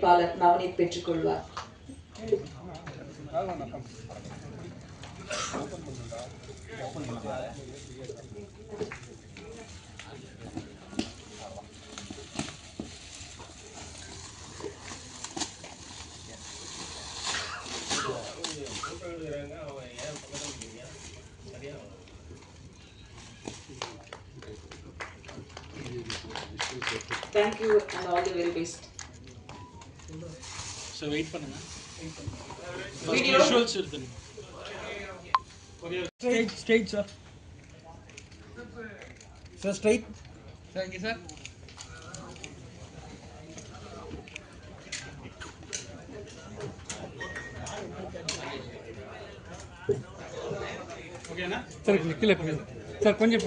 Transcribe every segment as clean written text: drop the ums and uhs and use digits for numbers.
அமைப்பாளர் Navneet பெற்றுக்கொள்வார். Thank you and all the very best. So wait பண்ணுங்க. Video Visuals இருக்குங்க. Straight sir. Sir straight. Thank you sir. Okay na? Sir kila pa. Sir konja.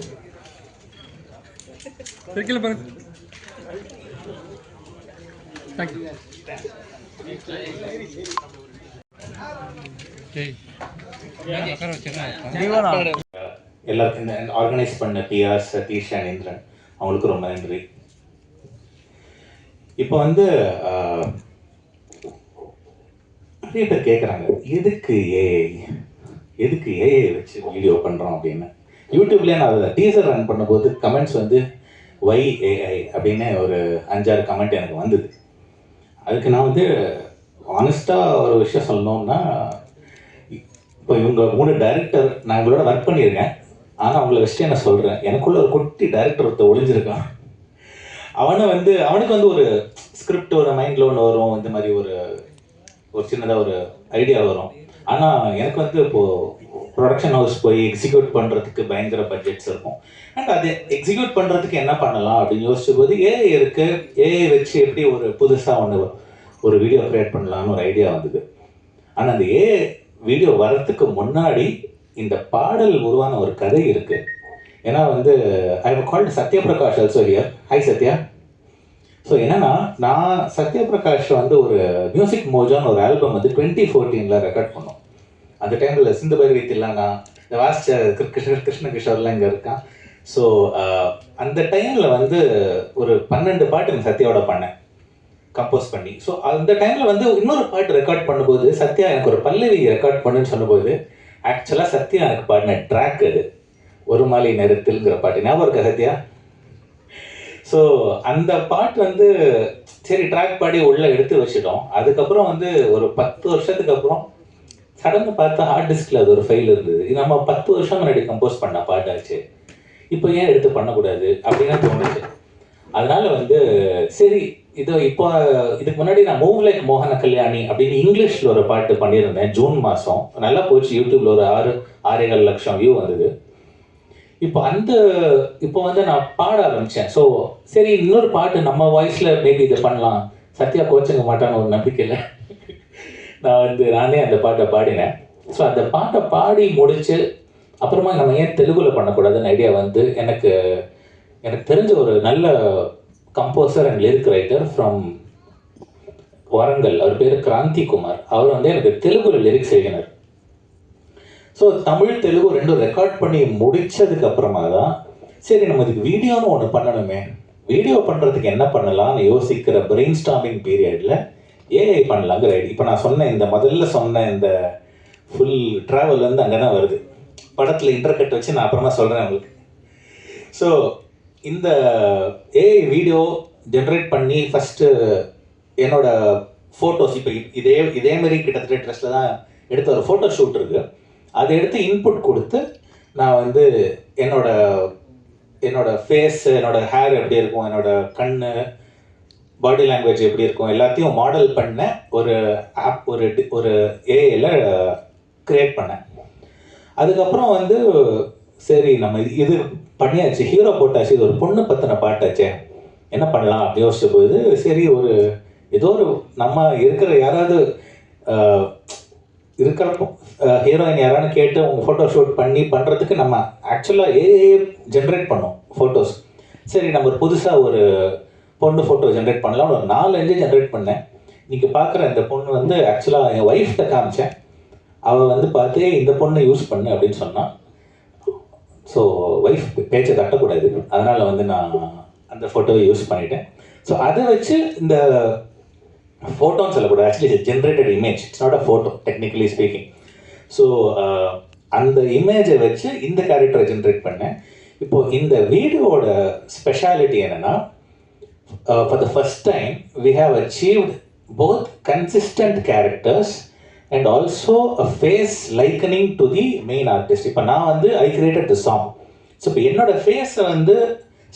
Sir kila pa. Thank you. எல்லாருக்கும் இந்த organise பண்ண PR Satish and Indiran அவங்களுக்கு ரொம்ப நன்றி. இப்போ வந்து நிறைய பேர் கேட்குறாங்க, எதுக்கு ஏஐ வச்சு வீடியோ பண்ணுறோம் அப்படின்னு. யூடியூப்லேயே நான் அதை டீசர் ரன் பண்ணும்போது கமெண்ட்ஸ் வந்து YAI அப்படின்னு ஒரு 5-6 கமெண்ட் எனக்கு வந்தது. அதுக்கு நான் வந்து ஆனஸ்ட்டாக ஒரு விஷயம் சொல்லணும்னா, இப்போ இவங்க 3 டைரக்டர் நான் இவங்களோட ஒர்க் பண்ணியிருக்கேன். ஆனால் அவங்கள வச்சுட்டு என்ன சொல்கிறேன், எனக்குள்ள ஒரு குட்டி டைரக்டர் ஒருத்தர் ஒளிஞ்சிருக்கான். அவனுக்கு வந்து ஒரு ஸ்கிரிப்ட் ஒரு மைண்டில் ஒன்று வரும், இந்த மாதிரி ஒரு சின்னதாக ஒரு ஐடியா வரும். ஆனால் எனக்கு வந்து இப்போது ப்ரொடக்ஷன் ஹவுஸ் போய் எக்ஸிக்யூட் பண்ணுறதுக்கு பயங்கர பட்ஜெட்ஸ் இருக்கும். அண்ட் அதை எக்ஸிக்யூட் பண்ணுறதுக்கு என்ன பண்ணலாம் அப்படின்னு யோசிச்ச போது ஏஐ இருக்குது, ஏஐ வச்சு எப்படி ஒரு புதுசாக ஒரு வீடியோ க்ரியேட் பண்ணலான்னு ஒரு ஐடியா வந்தது. ஆனால் அந்த ஏஐ வீடியோ வர்றதுக்கு முன்னாடி இந்த பாடல் உருவான ஒரு கதை இருக்குது. ஏன்னா வந்து I have called Satyaprakash also here. Hi Satya. So என்னன்னா, நான் சத்யபிரகாஷ் வந்து ஒரு மியூசிக் மோஜான்னு ஒரு ஆல்பம் வந்து 2014 ரெக்கார்ட் பண்ணோம். அந்த டைமில் சிந்து பைரவி தில்லானா இந்த வாசிச்ச கிருஷ்ண கிஷோர்லாம் இங்கே இருக்கான். ஸோ அந்த டைமில் வந்து ஒரு 12 பாட்டு சத்யாவோட பண்ணேன், கம்போஸ் பண்ணி. ஸோ அந்த டைமில் வந்து இன்னொரு பாட்டு ரெக்கார்ட் பண்ணும்போது சத்யா எனக்கு ஒரு பல்லவி ரெக்கார்ட் பண்ணுன்னு சொன்னபோது ஆக்சுவலாக சத்யா எனக்கு பாடின ட்ராக் அது ஒரு மாலை நேரத்தில்ங்கிற பாட்டு ஞாபகம் இருக்கா சத்யா? ஸோ அந்த பாட்டு வந்து சரி ட்ராக் பாடி உள்ளே எடுத்து வச்சிட்டோம். அதுக்கப்புறம் வந்து ஒரு 10 வருஷத்துக்கு அப்புறம் சடன்னு பார்த்தா ஹார்ட் டிஸ்கில் அது ஒரு ஃபைல் இருந்தது. இது நம்ம 10 வருஷம் முன்னாடி கம்போஸ் பண்ண பாட்டாச்சு, இப்போ ஏன் எடுத்து பண்ணக்கூடாது அப்படின்னு தோணுச்சு. அதனால வந்து சரி இப்போ இதுக்கு முன்னாடி நான் மூவ் லைக் மோகன கல்யாணி அப்படின்னு இங்கிலீஷில் ஒரு பாட்டு பண்ணியிருந்தேன் ஜூன் மாதம். நல்லா போச்சு, யூடியூப்ல ஒரு 6.5 லட்சம் வியூ வந்தது. இப்போ வந்து நான் பாட ஆரம்பித்தேன். ஸோ சரி இன்னொரு பாட்டு நம்ம வாய்ஸில் மேபி இதை பண்ணலாம், சத்யா கோச்சுங்க மாட்டான்னு ஒரு நம்பிக்கையில் நானே அந்த பாட்டை பாடினேன். ஸோ அந்த பாட்டை பாடி முடிச்சு அப்புறமா நம்ம ஏன் தெலுங்குல பண்ணக்கூடாதுன்னு ஐடியா வந்து எனக்கு தெரிஞ்ச ஒரு நல்ல composer and lyric writer from Warangal, அவர் பேர் கிராந்தி குமார். அவர் வந்து எனக்கு தெலுங்குல லிரிக்ஸ் எழுதினார். ஸோ தமிழ் தெலுங்கு ரெண்டும் ரெக்கார்ட் பண்ணி முடித்ததுக்கு அப்புறமா தான் சரி நம்ம இதுக்கு வீடியோன்னு ஒன்று பண்ணணுமே, வீடியோ பண்ணுறதுக்கு என்ன பண்ணலாம்னு யோசிக்கிற பிரெயின் ஸ்டார்மிங் பீரியடில் ஏஐ பண்ணலாங்கிற ஐடியா. இப்போ நான் முதல்ல சொன்ன இந்த ஃபுல் ட்ராவல் வந்து அங்கே தான் வருது. படத்தில் இன்டர்கட் வச்சு நான் அப்புறமா சொல்கிறேன் உங்களுக்கு. ஸோ இந்த ஏஐ வீடியோ ஜென்ரேட் பண்ணி ஃபஸ்ட்டு என்னோட ஃபோட்டோஸ் இப்போ இதே மாதிரி கிட்டத்தட்ட ட்ரெஸ்ஸில் தான் எடுத்த ஒரு ஃபோட்டோ ஷூட் இருக்குது. அதை எடுத்து இன்புட் கொடுத்து நான் வந்து என்னோட ஃபேஸ், என்னோட ஹேர் எப்படி இருக்கும், என்னோட கண், பாடி லாங்குவேஜ் எப்படி இருக்கும் எல்லாத்தையும் மாடல் பண்ண ஒரு ஆப் ஒரு ஏஐயில் க்ரியேட் பண்ணேன். அதுக்கப்புறம் வந்து சரி நம்ம இது பண்ணியாச்சு, ஹீரோ போட்டாச்சு, இது ஒரு பொண்ணு பற்றின பாட்டாச்சே என்ன பண்ணலாம் அப்படி யோசிச்ச போது சரி ஏதோ ஒரு நம்ம இருக்கிற யாராவது இருக்கிறப்போ ஹீரோயின் யாரானு கேட்டு அவங்க ஃபோட்டோ ஷூட் பண்ணுறதுக்கு நம்ம ஆக்சுவலாக ஏஐ ஜென்ரேட் பண்ணோம் ஃபோட்டோஸ். சரி நம்ம ஒரு புதுசாக ஒரு பொண்ணு ஃபோட்டோ ஜென்ரேட் பண்ணலாம். ஒரு 4-5 ஜென்ரேட் பண்ணேன். இன்றைக்கி பார்க்குற இந்த பொண்ணு வந்து ஆக்சுவலாக என் ஒய்ஃப்கிட்ட காமிச்சேன். அவள் வந்து பார்த்து இந்த பொண்ணை யூஸ் பண்ணு அப்படின்னு சொன்னான். ஸோ ஒய்ஃப் பேச்சை தட்டக்கூடாது, அதனால் வந்து நான் அந்த ஃபோட்டோவை யூஸ் பண்ணிட்டேன். ஸோ அதை வச்சு இந்த ஃபோட்டோன்னு சொல்லக்கூடாது, actually generated image, it's not a photo technically speaking. So அந்த இமேஜை வச்சு இந்த கேரக்டரை ஜென்ரேட் பண்ணேன். இப்போது இந்த வீடியோவோட ஸ்பெஷாலிட்டி என்னென்னா, for the first time we have achieved both consistent characters and also a face likening to the main artist. இப்போ நான் வந்து I created the song. So இப்போ என்னோட ஃபேஸை வந்து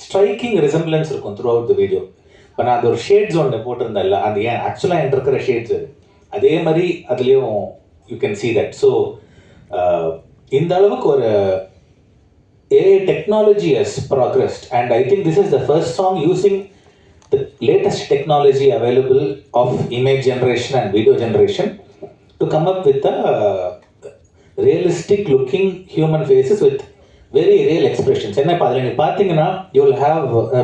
ஸ்ட்ரைக்கிங் ரிசம்பிளன்ஸ் இருக்கும் த்ரூ அவுட் த வீடியோ. இப்போ நான் அது ஒரு ஷேட்ஸ் ஒன்று போட்டிருந்தேன்ல, அது ஏன் ஆக்சுவலாக என்கிட்ட இருக்கிற ஷேட்ஸ் அது அதே மாதிரி அதுலேயும் you can see that. So இந்த அளவுக்கு ஒரு AI technology has progressed, and I think this is the first song using the latest technology available of image generation and video generation to come up with a realistic looking human faces with very real expressions. என்ன இப்போ அதில் நீங்கள் பார்த்தீங்கன்னா you will have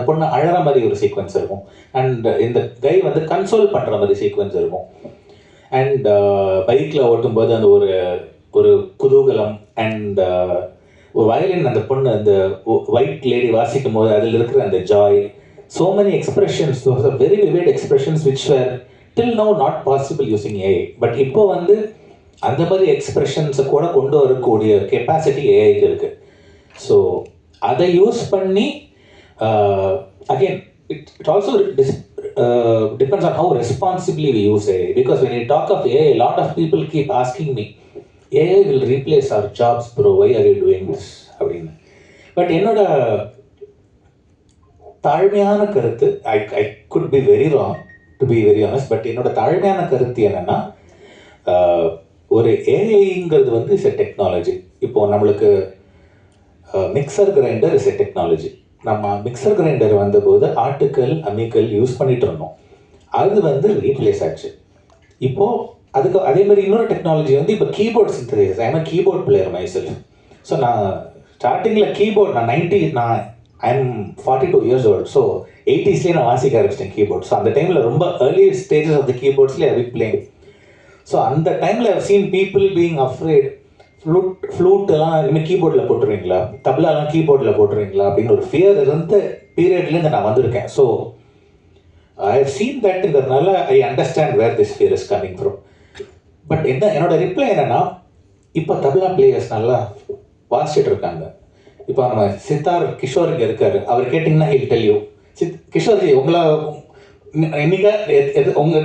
பொண்ணு அழற மாதிரி ஒரு sequence இருக்கும், அண்ட் இந்த கை வந்து கன்சோல் பண்ணுற மாதிரி சீக்வன்ஸ் இருக்கும், அண்ட் பைக்கில் ஓட்டும்போது அந்த ஒரு குதூகலம், அண்ட் வயலின் அந்த பொண்ணு அந்த ஒயிட் லேடி வாசிக்கும் போது அதில் இருக்கிற அந்த Joy, so many expressions, those are very vivid expressions which were till now not possible using AI. But இப்போ வந்து அந்த மாதிரி எக்ஸ்பிரஷன்ஸை கூட கொண்டு வரக்கூடிய கெப்பாசிட்டி ஏஐக்கு இருக்கு. ஸோ அதை யூஸ் பண்ணி again it also depends on how responsibly we use AI, because when you talk of AI, a lot of people keep asking me, AI will replace our jobs bro, why are you doing this அப்படின்னு. But என்னோட தாழ்மையான கருத்து, I could be very wrong to be very honest, but என்னோட தாழ்மையான கருத்து என்னன்னா, ஒரு ஏஐங்கிறது வந்து இஸ் எ டெக்னாலஜி. இப்போது நம்மளுக்கு mixer grinder is a technology. நம்ம மிக்சர் கிரைண்டர் வந்தபோது ஆட்டுக்கல் அம்மிக்கல் யூஸ் பண்ணிட்டு இருந்தோம், அது வந்து ரீப்ளேஸ் ஆச்சு. இப்போது அதுக்கு அதே மாதிரி இன்னொரு டெக்னாலஜி வந்து இப்போ keyboard synthesiser. I am a keyboard player myself. So நான் ஸ்டார்டிங்கில் கீபோர்ட் நான் I am 42 years old. So 80s நான் வாசிக்க ஆரம்பிச்சிட்டேன் கீபோர்ட். ஸோ அந்த டைமில் ரொம்ப ஏர்லி ஸ்டேஜஸ் ஆஃப் த கீபோர்ட்ஸ்லேயே ஐ பிளேயிங். ஸோ அந்த டைமில் I seen people being afraid, ஃப்ளூட்டெல்லாம் இனிமேல் கீபோர்டில் போட்டுருவீங்களா, தப்லாலாம் கீபோர்டில் போட்டுருவீங்களா அப்படின்னு ஒரு ஃபியர் இருந்த பீரியட்லேருந்து நான் வந்திருக்கேன். ஸோ ஐ ஹவ் சீன் தட்ங்கிறதுனால I understand where this fear is coming from. But என்னோட ரிப்ளை என்னன்னா, இப்போ தப்லா பிளேயர்ஸ் நல்லா வாசிச்சுட்டு இருக்காங்க. இப்போ நம்ம சித்தார் கிஷோர் இங்கே இருக்காரு, அவர் கேட்டிங்கன்னா ஹில் டெல் யூ. கிஷோர்ஜி உங்களை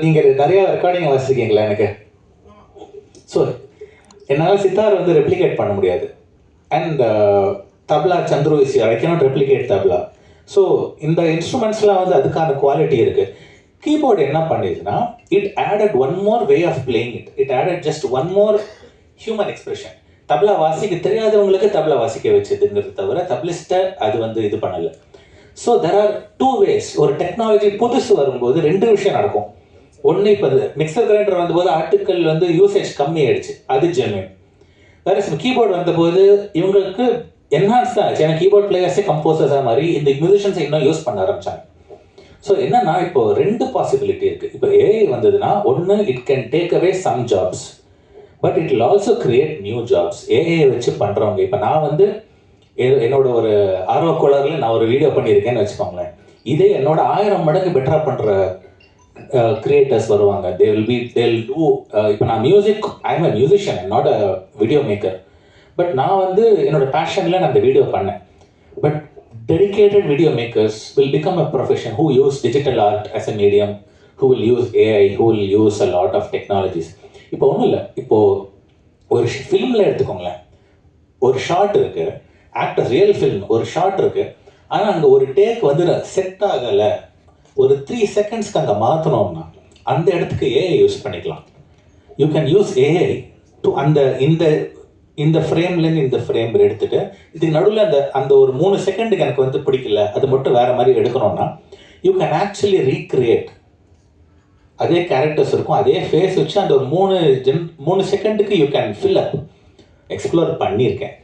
நீங்கள் நிறையா ரெக்கார்டிங் வாசிச்சிருக்கீங்களா எனக்கு? ஸோ என்னால் சித்தார் வந்து ரெப்ளிகேட் பண்ண முடியாது, and tabla Chandru is I cannot replicate tabla. So இந்த இன்ஸ்ட்ருமெண்ட்ஸ்லாம் வந்து அதுக்கான குவாலிட்டி இருக்குது. கீபோர்டு என்ன பண்ணிடுதுன்னா, it added one more way of playing it added just one more human expression. Tabla வாசிக்க தெரியாதவங்களுக்கு தப்லா வாசிக்க வச்சதுங்கிறது தவிர தப்லிஸ்ட்டை அது வந்து இது பண்ணலை. So there are two ways. ஒரு டெக்னாலஜி புதுசு வரும்போது ரெண்டு விஷயம் நடக்கும். ஒன்று, இப்போ மிக்சர் கிரைண்டர் வந்தபோது ஆர்டிக்கல் வந்து யூசேஜ் கம்மி ஆயிடுச்சு, அது ஜென்யூன். வேறு கீபோர்டு வந்தபோது இவங்களுக்கு என்ஹான்ஸ் தான் ஆச்சு. ஏன்னா கீபோர்ட் பிளேயர்ஸே கம்போசர்ஸாக மாதிரி இந்த மியூசிஷியன்ஸை இன்னும் யூஸ் பண்ண ஆரம்பிச்சாங்க. ஸோ என்னன்னா, இப்போ ரெண்டு பாசிபிலிட்டி இருக்குது. இப்போ ஏஐ வந்ததுன்னா, ஒன்று it can take away some jobs, but it will also create new jobs. AI வச்சு பண்ணுறவங்க, இப்போ நான் வந்து என்னோட ஒரு ஆர்வக்கோளரில் நான் ஒரு வீடியோ பண்ணியிருக்கேன்னு வச்சுக்கோங்களேன், இதே என்னோட 1000 மடங்கு பெட்டராக பண்ணுற கிரியேட்டர்ஸ் வருவாங்க. தேல் டூ. இப்போ நான் music, I am a musician, not a video maker. But நான் வந்து என்னோட பேஷனில் நான் அந்த வீடியோ பண்ணேன். But dedicated video makers will become a profession who use digital art as a medium, who will use AI, who will use a lot of technologies. இப்போ ஒன்றும் இல்லை, இப்போது ஒரு ஃபிலிமில் எடுத்துக்கோங்களேன், ஒரு ஷார்ட் இருக்குது, ஆக்டர் ரியல் ஃபில்ம் ஒரு ஷார்ட் இருக்குது, ஆனால் அங்கே ஒரு டேக் வந்து செட் ஆகலை, ஒரு 3 செகண்ட்ஸ்க்கு அங்கே மாற்றணும்னா அந்த இடத்துக்கு ஏஐ யூஸ் பண்ணிக்கலாம். You can use AI to இந்த ஃப்ரேம்லேருந்து இந்த ஃப்ரேம் எடுத்துகிட்டு இதுக்கு நடுவில் அந்த ஒரு 3 செகண்டுக்கு எனக்கு வந்து பிடிக்கல, அது மட்டும் வேறு மாதிரி எடுக்கணும்னா யூ கேன் ஆக்சுவலி ரீக்ரியேட். அதே கேரக்டர்ஸ் இருக்கும், அதே ஃபேஸ் வச்சு அந்த ஒரு 3 செகண்டுக்கு you can fill up. Explore பண்ணியிருக்கேன்.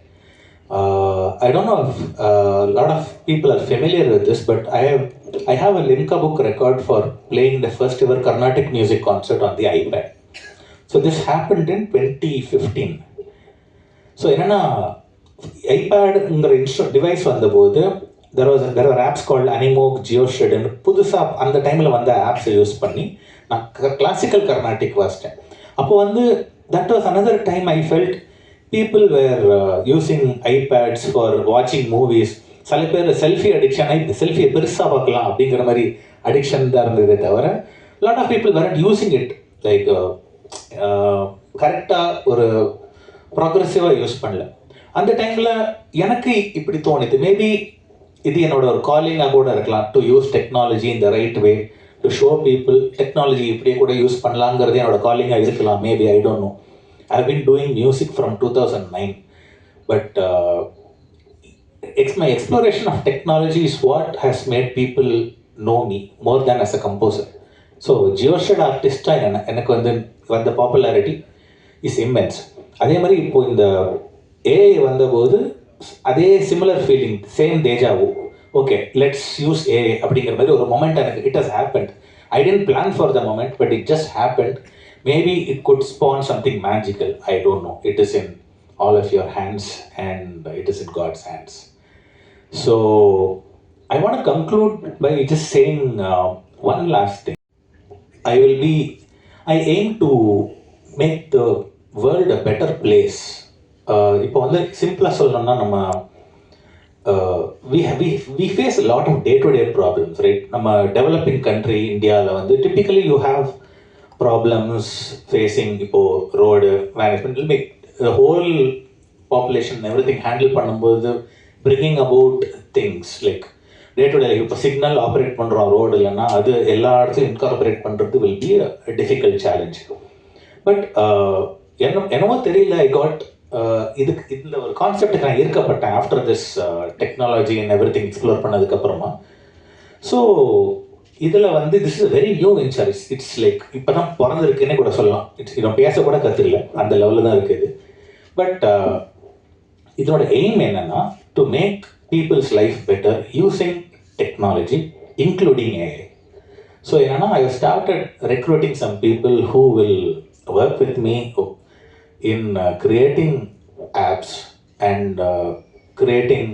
I don't know if a lot of people are familiar with this, but I have a Limca book record for playing the first ever Carnatic music concert on the iPad. So this happened in 2015. So என்னென்னா, ஐபேடுங்கிற device வந்தபோது there were apps called Animoog, GeoShred, புதுசாக அந்த டைமில் வந்த ஆப்ஸை use பண்ணி நான் classical Carnatic வாசித்தேன். அப்போ வந்து that was another time I felt people were using iPads for வாட்சிங் மூவிஸ். சில பேர் செல்ஃபி அடிக்ஷன், செல்ஃபியை பெருசாக பார்க்கலாம் அப்படிங்கிற மாதிரி அடிக்ஷன் தான் இருந்ததே தவிர lot of people were using it like கரெக்டாக ஒரு ப்ராக்ரெசிவாக யூஸ் பண்ணல. அந்த டைமில் எனக்கு இப்படி தோணுது, மேபி இது என்னோட ஒரு காலிங்காக கூட இருக்கலாம், to use technology in the right way to show people technology இப்படியே கூட யூஸ் பண்ணலாங்கிறது என்னோட காலிங்காக இருக்கலாம். Maybe I don't know. I have been doing music from 2009, but my exploration of technology is what has made people know me more than as a composer. So Geoshed artist எனக்கு வந்து வந்த popularity is immense. அதே மாதிரி இப்போ இந்த AI வந்தபோது அதே similar feeling, same deja vu, okay let's use AI அப்படிங்கிற மாதிரி ஒரு மொமெண்ட் எனக்கு it has happened. I didn't plan for the moment, but it just happened. Maybe it could spawn something magical, I don't know. It is in all of your hands and it is in God's hands. So I want to conclude by just saying one last thing. I aim to make the world a better place. இப்போ வந்து சிம்பிளாக சொல்லணும்னா நம்ம we face a lot of day-to-day problems, right? நம்ம developing country இந்தியாவில் வந்து typically you have problems facing இப்போ road management, the whole population everything handle பண்ணும்போது bringing about things like day to day, இப்போ சிக்னல் ஆப்ரேட் பண்ணுறோம் road இல்லைன்னா அது எல்லா இடத்துலையும் இன்கார்பரேட் பண்ணுறது will be a difficult challenge. But என்னவோ தெரியல, ஐ காட் இதுக்கு இந்த ஒரு கான்செப்டுக்கு நான் ஈர்க்கப்பட்டேன் after this technology and everything explore பண்ணதுக்கப்புறமா. ஸோ இதில் வந்து this is very new venture. It's like இப்போ தான் பிறந்திருக்குன்னே கூட சொல்லலாம். இதை பேச கூட கற்றுக்கல, அந்த லெவலில் தான் இருக்குது. பட் இதோட எய்ம் என்னன்னா to make people's life better using technology including AI. So என்னன்னா I started recruiting some people who will work with me in creating apps and creating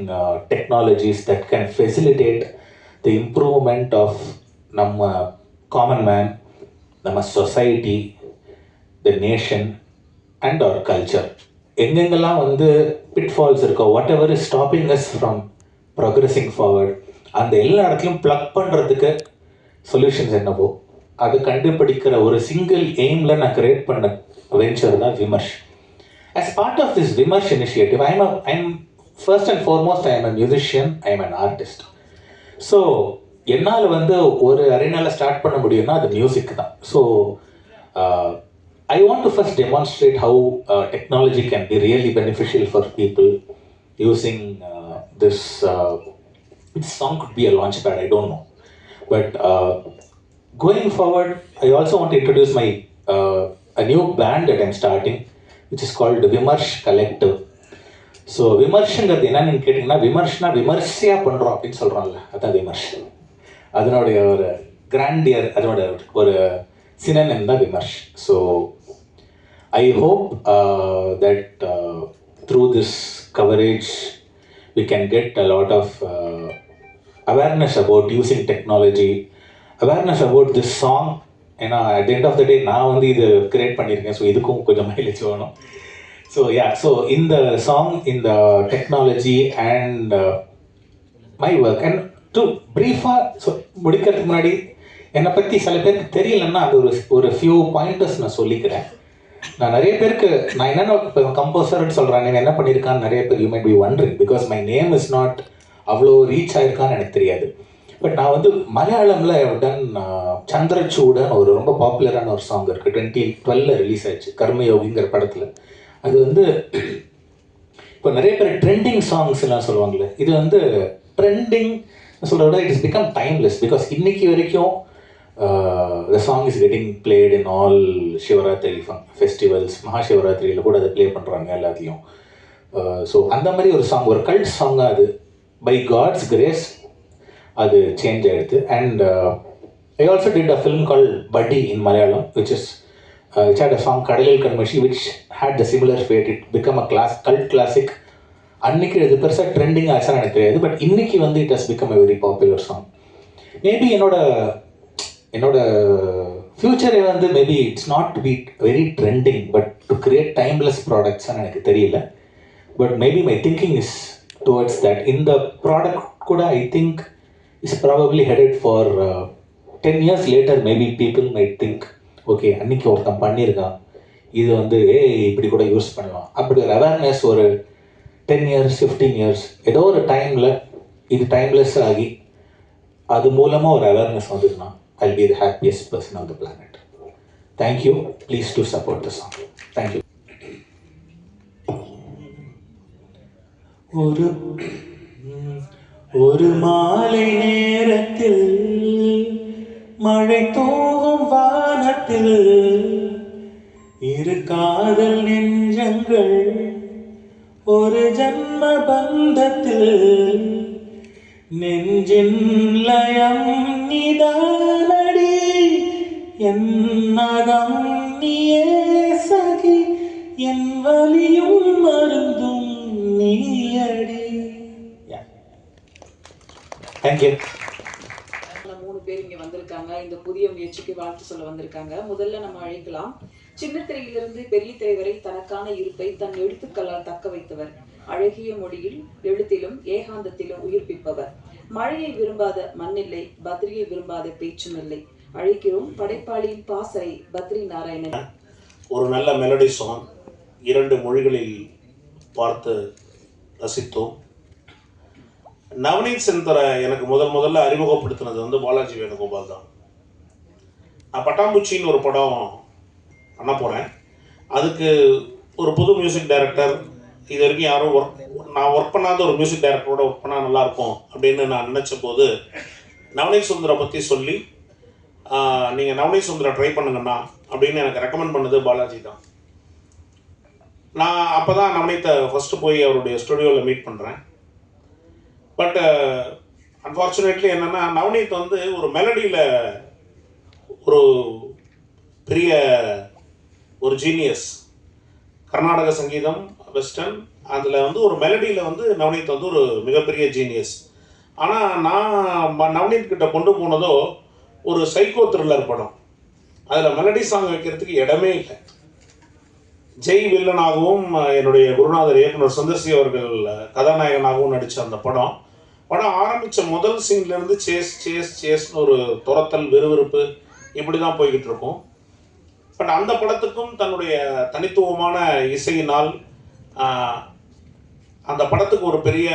technologies that can facilitate the improvement of நம்ம common man, நம்ம society, the nation and our culture. எங்கெங்கெல்லாம் வந்து pitfalls இருக்கோ, whatever is stopping us from progressing forward, அந்த எல்லா இடத்துலையும் plug பண்ணுறதுக்கு solutions என்னவோ அது கண்டுபிடிக்கிற ஒரு சிங்கிள் எய்மில் நான் கிரியேட் பண்ண வெஞ்சர் தான் விமர்ஷ். As part of this Vimarsh initiative, I'm first and foremost, I am a musician, I am an artist. So, என்னால் வந்து ஒரு அரேனாவில் ஸ்டார்ட் பண்ண முடியும்னா அது மியூசிக் தான். So I want to first demonstrate how technology can be really beneficial for people using this. This song could be a launchpad, I don't know. But going forward, I also want to introduce my a new band that I'm starting, which is called Vimarsh Collective. So விமர்ஷங்கிறது என்னன்னு கேட்டிங்கன்னா, விமர்ஷ்னா விமர்சையாக பண்ணுறோம் அப்படின்னு சொல்கிறோம்ல, அதான் விமர்ஷ். அதனுடைய ஒரு கிராண்டியர், அதனோட ஒரு சினோனிம் தான் Vimarsh. So I hope that through this coverage we can get a lot of awareness about using technology, awareness about this song. ஏன்னா at the end of the day நான் வந்து இது கிரியேட் பண்ணியிருக்கேன், ஸோ இதுக்கும் கொஞ்சம் மைலேஜ் வேணும். So so இந்த song, இந்த technology and my work and to ப்ரீஃபாக ஸோ முடிக்கிறதுக்கு முன்னாடி என்னை பற்றி சில பேருக்கு தெரியலன்னா அது ஒரு ஃபியூ பாயிண்டர்ஸ் நான் சொல்லிக்கிறேன். நான் நிறைய பேருக்கு நான் என்னென்ன இப்போ கம்போசர்னு சொல்கிறேன், நீங்கள் என்ன பண்ணியிருக்கான்னு நிறைய பேர் you might be wandering, because my name is not அவ்வளோ ரீச் ஆயிருக்கான்னு எனக்கு தெரியாது. பட் நான் வந்து மலையாளமில் டன் சந்திரச்சூடன் ஒரு ரொம்ப பாப்புலரான ஒரு சாங் இருக்குது, 2012 ரிலீஸ் ஆயிடுச்சு, கர்மயோகிங்கிற படத்தில். அது வந்து இப்போ நிறைய பேர் ட்ரெண்டிங் சாங்ஸ் எல்லாம் சொல்லுவாங்கள்ல, இது வந்து ட்ரெண்டிங் சொல்கிறத விட it is become timeless, because இன்னைக்கு வரைக்கும் the song is getting played in all Shivaratri festivals, மகாசிவராத்திரியில் கூட அதை ப்ளே பண்ணுறாங்க எல்லாத்தையும். ஸோ அந்த மாதிரி ஒரு சாங், ஒரு கல்ட் சாங்காக அது பை காட்ஸ் கிரேஸ் அது சேஞ்ச் ஆகிடுது. And I also did a film called பட்டி in Malayalam, which is which had a song Kadalil Kanmashi, which had the similar fate. It became a cult classic. அன்னைக்கு அது பெருசாக trending ஆச்சுன்னு எனக்கு தெரியாது, but இன்னைக்கு வந்து it has become a very popular song. Maybe என்னோட ஃப்யூச்சரே வந்து maybe it's not to be very trending but to create timeless ப்ராடக்ட்ஸ்ன்னு எனக்கு தெரியல. But maybe my thinking is towards that. இந்த ப்ராடக்ட் கூட I think is probably headed for 10 years later maybe people might think okay அன்றைக்கி ஒருத்தன் பண்ணியிருக்கான், இது வந்து இப்படி கூட யூஸ் பண்ணலாம். அப்படி ஒரு அவேர்னஸ் ஒரு 10 years 15 years ஏதோ ஒரு டைமில் இது டைம்லெஸ் ஆகி அது மூலமாக ஒரு awareness வந்துதுன்னா I'll be the happiest person on the planet. Thank you. Please do support the song. Thank you. ஒரு மாலை நேரத்தில் மழை தூவும் வானத்தில் இரு காதல் நெஞ்சங்கள் ஒரு ஜன்ம பந்தத்தில் நெஞ்சின் லயம் நீதானடி என்னகம் நீயே சகி என் வலியும் மருந்தும் நீயடி. தேங்க்யூ. 3 பேர் இங்க வந்திருக்காங்க. இந்த புதிய முயற்சிக்கு வாழ்த்து சொல்ல வந்திருக்காங்க. முதல்ல நம்ம அழைக்கலாம். சின்ன திரையிலிருந்து பெரிய திரை வரை தனக்கான இருப்பை தன் எழுத்துக்களால் தக்க வைத்தவர். அழகிய மொழியில் எழுத்திலும் ஏகாந்தத்திலும் உயிர்ப்பிப்பவர். மழையை விரும்பாத மண்ணில்லை, பத்ரியை விரும்பாத பேச்சும் இல்லை. அழைக்கிறோம் படைப்பாளியின் பாசறை பத்ரி நாராயணன். ஒரு நல்ல மெலடி சாங் 2 மொழிகளில் பார்த்து ரசித்தோம். நவநீத் சென்தரை எனக்கு முதல்ல அறிமுகப்படுத்தினது வந்து பாலாஜி வேணுகோபால் தான். நான் பட்டாம்பூச்சின்னு ஒரு படம் பண்ண போகிறேன். அதுக்கு ஒரு புது மியூசிக் டைரக்டர், இது வரைக்கும் யாரும் நான் ஒர்க் பண்ணாத ஒரு மியூசிக் டைரக்டரோட ஒர்க் பண்ணால் நல்லாயிருக்கும் அப்படின்னு நான் நினச்ச போது நவநீத் சுந்தரை பற்றி சொல்லி நீங்கள் நவநீத் சுந்தரை ட்ரை பண்ணுங்கண்ணா அப்படின்னு எனக்கு ரெக்கமெண்ட் பண்ணது பாலாஜி தான். நான் அப்போ தான் நவநீத்தை ஃபஸ்ட்டு போய் அவருடைய ஸ்டுடியோவில் மீட் பண்ணுறேன். பட் அன்ஃபார்ச்சுனேட்லி என்னென்னா நவநீத் வந்து ஒரு மெலடியில் ஒரு பெரிய ஒரு ஜீனியஸ். கர்நாடக சங்கீதம், வெஸ்டர்ன், அதில் வந்து ஒரு மெலடியில் வந்து நவநீத் வந்து ஒரு மிகப்பெரிய ஜீனியஸ். ஆனால் நான் நவநீத் கிட்ட கொண்டு போனதோ ஒரு சைக்கோ த்ரில்லர் படம். அதில் மெலடி சாங் வைக்கிறதுக்கு இடமே இல்லை. ஜெய் வில்லனாகவும் என்னுடைய குருநாதர் இயக்குனர் சுந்தர்சி அவர்கள் கதாநாயகனாகவும் நடித்த அந்த படம் ஆரம்பித்த முதல் சீன்லேருந்து சேஸ்னு ஒரு துரத்தல், விறுவிறுப்பு இப்படி தான் போய்கிட்டு இருக்கும். பட் அந்த படத்துக்கும் தன்னுடைய தனித்துவமான இசையினால் அந்த படத்துக்கு ஒரு பெரிய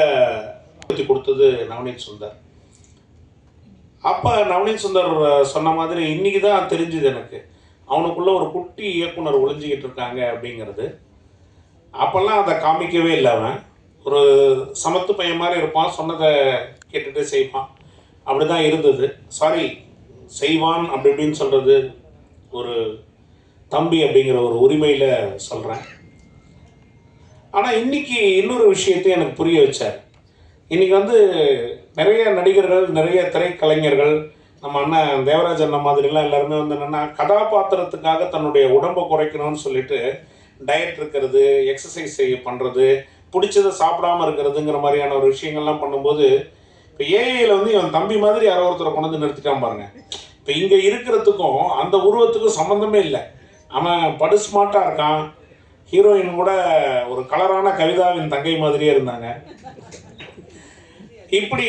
கொடுத்தது நவநீத் சுந்தர். அப்போ நவநீத் சுந்தர் சொன்ன மாதிரி இன்றைக்கி தான் தெரிஞ்சுது எனக்கு அவனுக்குள்ளே ஒரு குட்டி இயக்குனர் ஒளிஞ்சிக்கிட்டு இருக்காங்க அப்படிங்கிறது. அப்போல்லாம் அதை காமிக்கவே இல்லை. அவன் ஒரு சமத்து பையன் மாதிரி இருப்பான், சொன்னதை கேட்டுட்டு செய்வான், அப்படி தான் இருந்தது. செய்வான் அப்படி இப்படின்னு சொல்கிறது ஒரு தம்பி அப்படிங்கிற ஒரு உரிமையில் சொல்கிறேன். ஆனால் இன்றைக்கி இன்னொரு விஷயத்தையும் எனக்கு புரிய வச்சார். இன்றைக்கி வந்து நிறைய நடிகர்கள், நிறைய திரைக்கலைஞர்கள், நம்ம அண்ணன் தேவராஜ் அண்ணன் மாதிரிலாம் எல்லாருமே வந்து என்னென்னா கதாபாத்திரத்துக்காக தன்னுடைய உடம்பை குறைக்கணும்னு சொல்லிட்டு டயட் இருக்கிறது, எக்ஸசைஸ் பண்ணுறது, பிடிச்சதை சாப்பிடாமல் இருக்கிறதுங்கிற மாதிரியான ஒரு விஷயங்கள்லாம் பண்ணும்போது இப்போ ஏஐயில் வந்து இவன் தம்பி மாதிரி யாரோ ஒருத்தரை கொண்டு வந்து நிறுத்திட்டான் பாருங்க. இப்போ இங்கே இருக்கிறதுக்கும் அந்த உருவத்துக்கும் சம்மந்தமே இல்லை. அவன் படு ஸ்மார்ட்டாக இருக்கான். ஹீரோயின் கூட ஒரு கலரான கவிதாவின் தங்கை மாதிரியே இருந்தாங்க. இப்படி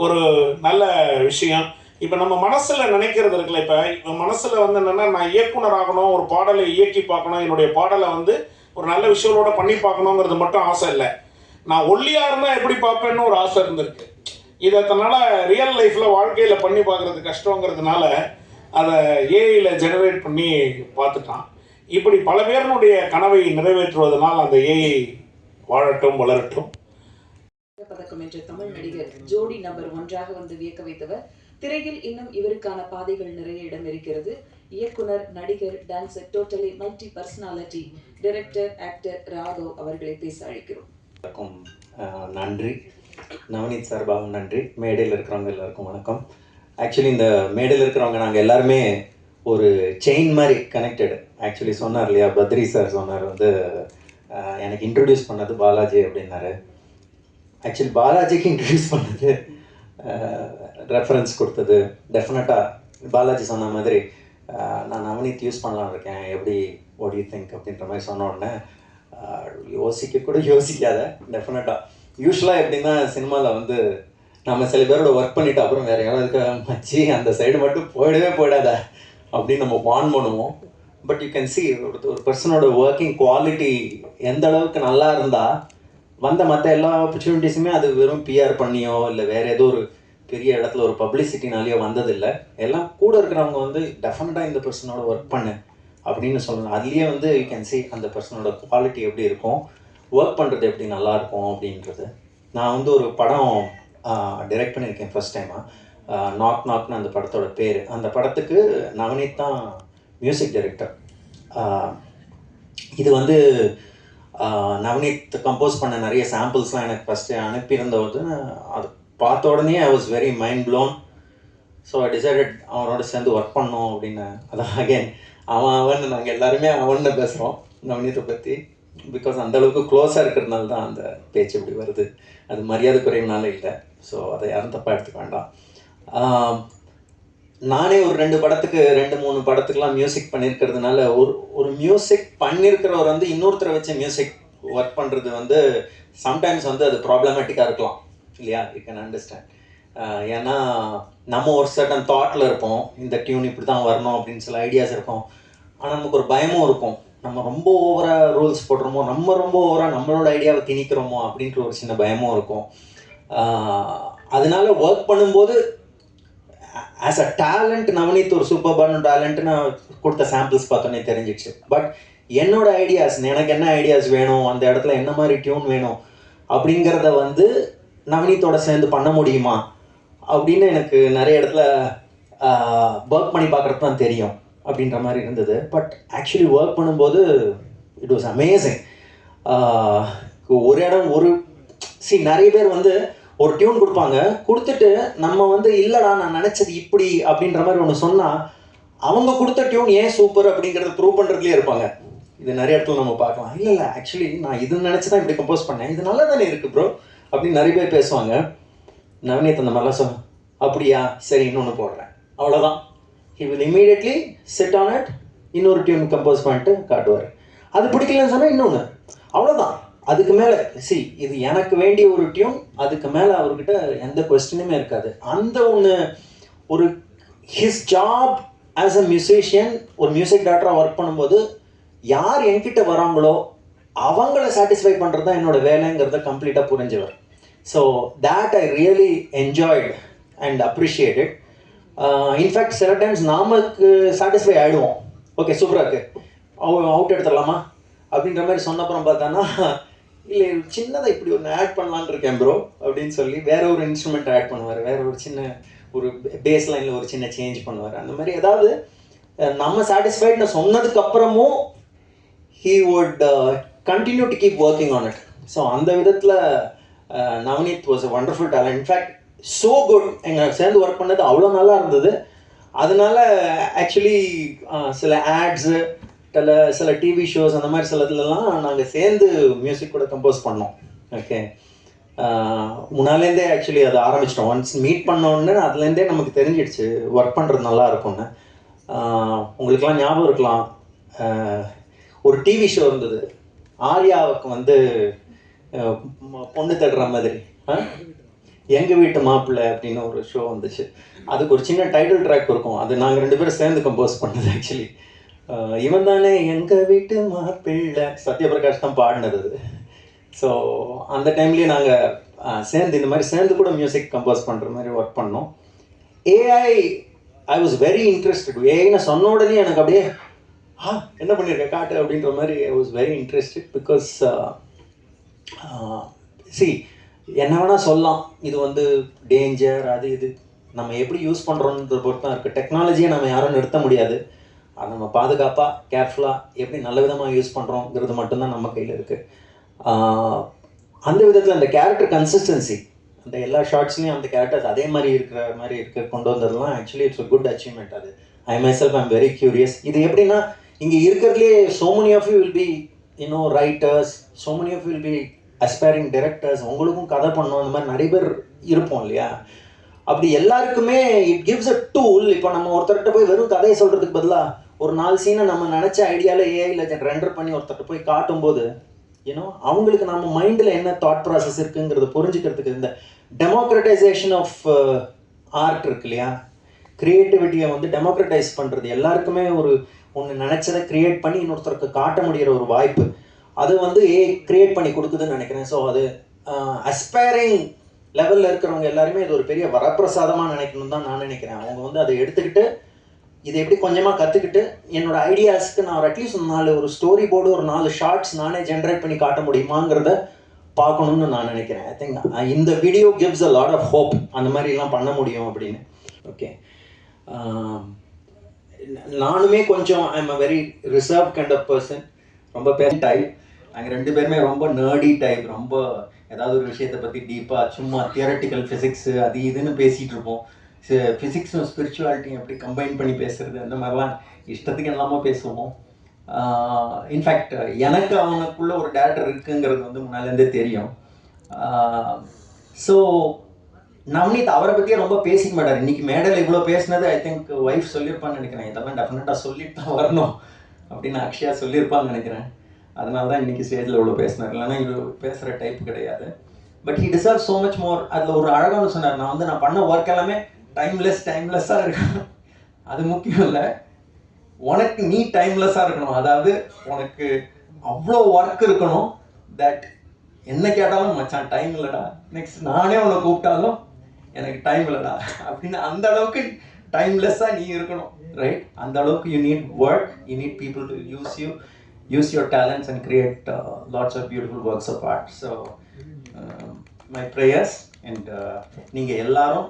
ஒரு நல்ல விஷயம். இப்போ நம்ம மனசில் நினைக்கிறது இருக்குல்ல, இப்போ மனசில் வந்து என்னென்னா நான் இயக்குனர் ஆகணும், ஒரு பாடலை இயக்கி பார்க்கணும், என்னுடைய பாடலை வந்து ஒரு நல்ல விஷயங்களோட பண்ணி பார்க்கணுங்கிறது மட்டும் ஆசை இல்லை. நான் ஒல்லியாக இருந்தால் எப்படி பார்ப்பேன்னு ஒரு ஆசை இருந்திருக்கு. இதை தன்னால் ரியல் லைஃப்பில் வாழ்க்கையில் பண்ணி பார்க்குறது கஷ்டங்கிறதுனால அதை ஏஐயில் ஜெனரேட் பண்ணி பார்த்துட்டான். இப்படி பல பேருனுடைய கனவை நிறைவேற்றுவதனால் அந்த ஏஐ வாழட்டும், வளரட்டும். பதக்கம் என்ற தமிழ் நடிகர் ஜோடி நம்பர் 1 வந்து வியக்க வைத்தவர். திரையில் இன்னும் இவருக்கான பாதைகள் நிறைய இடம் இருக்கிறது. இயக்குனர், நடிகர், dancer, totally multi personality, director, actor Raghav அவர்களை பேச அழைக்கிறோம். நன்றி. நவநீத் சார்பாகவும் நன்றி. மேடையில் இருக்கிறவங்க எல்லாருக்கும் வணக்கம். ஆக்சுவலி இந்த மேடையில் இருக்கிறவங்க நாங்கள் எல்லாருமே ஒரு செயின் மாதிரி கனெக்டடு. ஆக்சுவலி சொன்னார் இல்லையா, பத்ரி சார் சொன்னார் வந்து எனக்கு இன்ட்ரடியூஸ் பண்ணது பாலாஜி அப்படின்னாரு. ஆக்சுவலி பாலாஜிக்கு இன்ட்ரடியூஸ் பண்ணது, ரெஃபரன்ஸ் கொடுத்தது டெஃபினட்டாக பாலாஜி சொன்ன மாதிரி நான் நவநீத் யூஸ் பண்ணலான்னு இருக்கேன், எப்படி வாட் யூ திங்க் அப்படின்ற மாதிரி சொன்ன உடனே யோசிக்காத டெஃபினட்டாக. யூஸ்வலாக எப்படின்னா சினிமாவில் வந்து நம்ம சில பேரோட ஒர்க் பண்ணிவிட்டு அப்புறம் வேறு யாராவது மச்சி அந்த சைடு மட்டும் போயிடாத அப்படின்னு நம்ம வார்ன் பண்ணுவோம். பட் யூ கேன் சி ஒரு பர்சனோட ஒர்க்கிங் குவாலிட்டி எந்த அளவுக்கு நல்லா இருந்தால் வந்த மற்ற எல்லா ஆப்பர்ச்சுனிட்டிஸுமே அது வெறும் பிஆர் பண்ணியோ இல்லை வேறு ஏதோ ஒரு பெரிய இடத்துல ஒரு பப்ளிசிட்டினாலேயோ வந்ததில்லை. எல்லாம் கூட இருக்கிறவங்க வந்து டெஃபினட்டாக இந்த பர்சனோட ஒர்க் பண்ணு அப்படின்னு சொல்லணும். அதுலேயே வந்து யூ கேன் சி அந்த பர்சனோட குவாலிட்டி எப்படி இருக்கும், ஒர்க் பண்ணுறது எப்படி நல்லாயிருக்கும் அப்படின்றது. நான் வந்து ஒரு படம் டைரக்ட் பண்ணியிருக்கேன் ஃபர்ஸ்ட் டைமாக, நாக் நாக்னு அந்த படத்தோட பேர். அந்த படத்துக்கு நவநீத் தான் மியூசிக் டைரக்டர். இது வந்து நவநீத் கம்போஸ் பண்ண நிறைய சாம்பிள்ஸ்லாம் எனக்கு ஃபஸ்ட்டு அனுப்பியிருந்தபோது அது பார்த்த உடனே ஐ was very mind blown. So I decided அவனோட சேர்ந்து ஒர்க் பண்ணோம் அப்படின்னு. அதான் அகெயின் அவன் நாங்கள் எல்லாருமே அவன்னு பேசுகிறோம் நவநீத்தை பற்றி. பிகாஸ் அந்தளவுக்கு க்ளோஸாக இருக்கிறதுனால தான் அந்த பேச்சு இப்படி வருது. அது மரியாதை குறைவுனால இல்லை. ஸோ அதை யாரும் தப்பாக எடுத்துக்க வேண்டாம். நானே ஒரு 2-3 படத்துக்கெலாம் மியூசிக் பண்ணியிருக்கிறதுனால ஒரு மியூசிக் பண்ணியிருக்கிறவர் வந்து இன்னொருத்தரை வச்சு மியூசிக் ஒர்க் பண்ணுறது வந்து சம்டைம்ஸ் வந்து அது ப்ராப்ளமேட்டிக்காக இருக்கலாம் இல்லையா? You can understand. ஏன்னா நம்ம ஒரு சர்டன் தாட்டில் இருப்போம், இந்த டியூன் இப்படி தான் வரணும் அப்படின்னு சில ஐடியாஸ் இருக்கும். ஆனால் நமக்கு ஒரு பயமும் இருக்கும், நம்ம ரொம்ப ஓவராக ரூல்ஸ் போடுறோமோ, நம்ம ரொம்ப ஓவராக நம்மளோட ஐடியாவை திணிக்கிறோமோ அப்படின்ற ஒரு சின்ன பயமும் இருக்கும். அதனால ஒர்க் பண்ணும்போது ஆஸ் அ டேலண்ட் நவநீத் ஒரு சூப்பர்பான டேலண்ட்டு நான் கொடுத்த சாம்பிள்ஸ் பார்த்தோன்னே தெரிஞ்சிடுச்சு. பட் என்னோட ஐடியாஸ், எனக்கு என்ன ஐடியாஸ் வேணும், அந்த இடத்துல என்ன மாதிரி டியூன் வேணும் அப்படிங்கிறத வந்து நவநீத்தோட சேர்ந்து பண்ண முடியுமா அப்படின்னு எனக்கு நிறைய இடத்துல ஒர்க் பண்ணி பார்க்குறது தான் தெரியும் அப்படின்ற மாதிரி இருந்தது. பட் ஆக்சுவலி ஒர்க் பண்ணும்போது இட் வாஸ் அமேசிங். நிறைய பேர் வந்து ஒரு டியூன் கொடுப்பாங்க, கொடுத்துட்டு நம்ம வந்து இல்லைடா நான் நினச்சது இப்படி அப்படின்ற மாதிரி ஒன்று சொன்னால் அவங்க கொடுத்த டியூன் ஏன் சூப்பர் அப்படிங்கிறத ப்ரூவ் பண்ணுறதுலேயே இருப்பாங்க. இது நிறைய இடத்துல நம்ம பார்க்கலாம். இல்லை ஆக்சுவலி நான் இது நினச்சி தான் இப்படி கம்போஸ் பண்ணேன், இது நல்லா தானே இருக்குது ப்ரோ அப்படின்னு நிறைய பேர் பேசுவாங்க. நவநீத் அந்த மாதிரிலாம் அப்படியா சரி இன்னொன்று போடுறேன் அவ்வளோதான். He will immediately set on it, இன்னொரு டியூன் கம்போஸ் பண்ணிட்டு காட்டுவார். அது பிடிக்கலன்னு சொன்னால் இன்னொன்று, அவ்வளோதான். அதுக்கு மேலே இது எனக்கு வேண்டிய ஒரு டியூன், அதுக்கு மேலே அவர்கிட்ட எந்த கொஸ்டினுமே இருக்காது. அந்த ஒரு his job as a musician, ஒரு மியூசிக் டைரக்டராக ஒர்க் பண்ணும்போது யார் என்கிட்ட வராங்களோ அவங்கள சாட்டிஸ்ஃபை பண்ணுறது தான் என்னோட வேலைங்கிறத கம்ப்ளீட்டாக புரிஞ்சவர். So that I really enjoyed and appreciated. In fact சில டைம்ஸ் நமக்கு சாட்டிஸ்ஃபை ஆகிடுவோம், ஓகே சூப்பராக இருக்குது, அவுட் எடுத்துடலாமா அப்படின்ற மாதிரி சொன்னப்புறம் பார்த்தான்னா இல்லை சின்னதாக இப்படி ஒன்று ஆட் பண்ணலான்னு இருக்கேன் ப்ரோ அப்படின்னு சொல்லி வேற ஒரு இன்ஸ்ட்ருமெண்ட் ஆட் பண்ணுவார், வேற ஒரு சின்ன ஒரு பேஸ் லைனில் ஒரு சின்ன சேஞ்ச் பண்ணுவார். அந்த மாதிரி ஏதாவது நம்ம சாட்டிஸ்ஃபைட்னு சொன்னதுக்கப்புறமும் he would continue to keep working on it. So அந்த விதத்தில் Navneet was a wonderful talent. In fact so good, எங்கள் சேர்ந்து ஒர்க் பண்ணது அவ்வளோ நல்லா இருந்தது. அதனால ஆக்சுவலி சில ஆட்ஸு சில டிவி ஷோஸ் அந்த மாதிரி சிலதுலலாம் நாங்கள் சேர்ந்து மியூசிக் கூட கம்போஸ் பண்ணோம். ஓகே, முன்னாலேருந்தே ஆக்சுவலி அதை ஆரம்பிச்சிட்டோம். ஒன்ஸ் மீட் பண்ணோன்னு அதுலேருந்தே நமக்கு தெரிஞ்சிடுச்சு ஒர்க் பண்ணுறது நல்லா இருக்கும்னு. உங்களுக்கெல்லாம் ஞாபகம் இருக்கலாம், ஒரு டிவி ஷோ இருந்தது, ஆர்யாவுக்கு வந்து பொண்ணு தடுற மாதிரி எங்கள் வீட்டு மாப்பிள்ளை அப்படின்னு ஒரு ஷோ வந்துச்சு. அதுக்கு ஒரு சின்ன டைட்டில் ட்ராக் இருக்கும், அது நாங்கள் 2 பேரும் சேர்ந்து கம்போஸ் பண்ணது. ஆக்சுவலி இவன் தானே எங்கள் வீட்டு மாப்பிள்ளை, சத்யபிரகாஷ் தான் பாடினது அது. ஸோ அந்த டைம்லேயே நாங்கள் சேர்ந்து இந்த மாதிரி சேர்ந்து கூட மியூசிக் கம்போஸ் பண்ணுற மாதிரி ஒர்க் பண்ணோம். I was very interested. ஏஐன்னு சொன்ன உடனே எனக்கு அப்படியே என்ன பண்ணியிருக்கேன் காட்டு அப்படின்ற மாதிரி I was very interested. Because என்ன வேணால் சொல்லலாம், இது வந்து டேஞ்சர் அது இது, நம்ம எப்படி யூஸ் பண்ணுறோன்றத பொறுத்து தான் இருக்குது. டெக்னாலஜியை நம்ம யாரும் நிறுத்த முடியாது, அதை நம்ம பாதுகாப்பாக கேர்ஃபுல்லாக எப்படி நல்ல விதமாக யூஸ் பண்ணுறோங்கிறது மட்டும்தான் நம்ம கையில் இருக்குது. அந்த விதத்தில் அந்த கேரக்டர் கன்சிஸ்டன்சி, அந்த எல்லா ஷார்ட்ஸ்லேயும் அந்த கேரக்டர்ஸ் அதே மாதிரி கொண்டு வந்ததுலாம் actually it's a good achievement. அது I myself I'm very curious. இது எப்படின்னா இங்கே இருக்கிறதுலே so many of you will be writers, so many of you will be aspiring directors, உங்களுக்கும் கதை பண்ணணும், அந்த மாதிரி நிறைய பேர் இருப்போம் இல்லையா. அப்படி எல்லாருக்குமே இட் கிவ்ஸ் அ டூல். இப்போ நம்ம ஒருத்தர்கிட்ட போய் வெறும் கதையை சொல்கிறதுக்கு பதிலாக ஒரு 4 சீனை நம்ம நினச்ச ஐடியாவில் ஏஐயில் ரெண்டர் பண்ணி ஒருத்தர்கிட்ட போய் காட்டும்போது ஏன்னோ அவங்களுக்கு நம்ம மைண்டில் என்ன தாட் ப்ராசஸ் இருக்குங்கிறத புரிஞ்சுக்கிறதுக்கு இந்த டெமோக்ரட்டைசேஷன் ஆஃப் ஆர்ட் இருக்கு இல்லையா, க்ரியேட்டிவிட்டியை வந்து டெமோக்ரட்டைஸ் பண்ணுறது, எல்லாருக்குமே ஒரு ஒன்று நினச்சதை க்ரியேட் பண்ணி இன்னொருத்தருக்கு காட்ட முடிகிற ஒரு வாய்ப்பு, அது வந்து க்ரியேட் பண்ணி கொடுக்குதுன்னு நினைக்கிறேன். ஸோ அது அஸ்பைரிங் லெவலில் இருக்கிறவங்க எல்லாருமே இது ஒரு பெரிய வரப்பிரசாதமாக நினைக்கணும் தான் நான் நினைக்கிறேன். அவங்க வந்து அதை எடுத்துக்கிட்டு இதை எப்படி கொஞ்சமாக கற்றுக்கிட்டு என்னோட ஐடியாஸ்க்கு நான் ஒரு அட்லீஸ்ட் 4 ஒரு ஸ்டோரி போர்டு, ஒரு 4 ஷார்ட்ஸ் நானே ஜென்ரேட் பண்ணி காட்ட முடியுமாங்கிறத பார்க்கணுன்னு நான் நினைக்கிறேன். ஐ திங்க் இந்த video gives a lot of hope, அந்த மாதிரிலாம் பண்ண முடியும் அப்படின்னு. ஓகே, நானுமே கொஞ்சம் I am a very reserve kind of person, ரொம்ப டைப். நாங்கள் 2 பேருமே ரொம்ப நர்டி டைப், ரொம்ப ஏதாவது ஒரு விஷயத்தை பற்றி டீப்பாக சும்மா தியரட்டிக்கல் ஃபிசிக்ஸு அது இதுன்னு பேசிகிட்டு இருப்போம். ஃபிசிக்ஸும் ஸ்பிரிச்சுவாலிட்டியும் எப்படி கம்பைன் பண்ணி பேசுறது, அந்த மாதிரிலாம் இஷ்டத்துக்கு எல்லாமே பேசுவோம். இன்ஃபேக்ட் எனக்கு அவனுக்குள்ள ஒரு டேரக்டர் இருக்குங்கிறது வந்து முன்னாலேருந்தே தெரியும். ஸோ நவநீத் அவரை பற்றியே ரொம்ப பேசிக்க மாட்டார். இன்றைக்கி மேடையில் இவ்வளோ பேசினது ஐ திங்க் ஒய்ஃப் சொல்லியிருப்பான்னு நினைக்கிறேன். இதெல்லாம் டெஃபினட்டாக சொல்லிட்டு தான் வரணும் அப்படின்னு அக்ஷயா சொல்லியிருப்பான்னு நினைக்கிறேன். அதனால தான் இன்றைக்கி ஸ்டேஜில் இவ்வளோ பேசினார், இல்லைன்னா இவ்வளோ பேசுகிற டைப் கிடையாது. But he deserve so much more. அதில் ஒரு அழகான சொன்னார், நான் பண்ண ஒர்க் எல்லாமே டைம்லெஸ்ஸாக இருக்கணும். அது முக்கியம் இல்லை, உனக்கு நீ டைம்லெஸ்ஸாக இருக்கணும். அதாவது உனக்கு அவ்வளோ ஒர்க் இருக்கணும் தட் என்ன கேட்டாலும் மச்சான் டைம் இல்லைடா, நெக்ஸ்ட் நானே உன்னை கூப்பிட்டாலும் எனக்கு டைம் இல்லைடா அப்படின்னு அந்த அளவுக்கு டைம்லெஸ்ஸாக நீ இருக்கணும், ரைட்? அந்த அளவுக்கு you need work, you need people to use your talents and create lots of beautiful works of art. So my prayers and நீங்கள் எல்லாரும்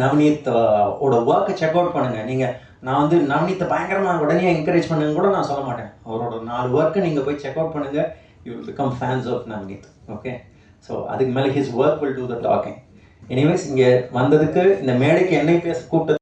நவநீத் ஓட ஒர்க்கை செக் அவுட் பண்ணுங்கள். நான் வந்து நவநீத்தை பயங்கரமாக உடனே என்கரேஜ் பண்ணுங்க கூட நான் சொல்ல மாட்டேன். அவரோட 4 ஒர்க்கை நீங்கள் போய் செக் அவுட் பண்ணுங்கள். You will become fans of Navneeth. Okay, so அதுக்கு மேலே his work will do the talking. Anyways, இங்கே வந்ததுக்கு இந்த மேடைக்கு என்னை கூப்பிட்டு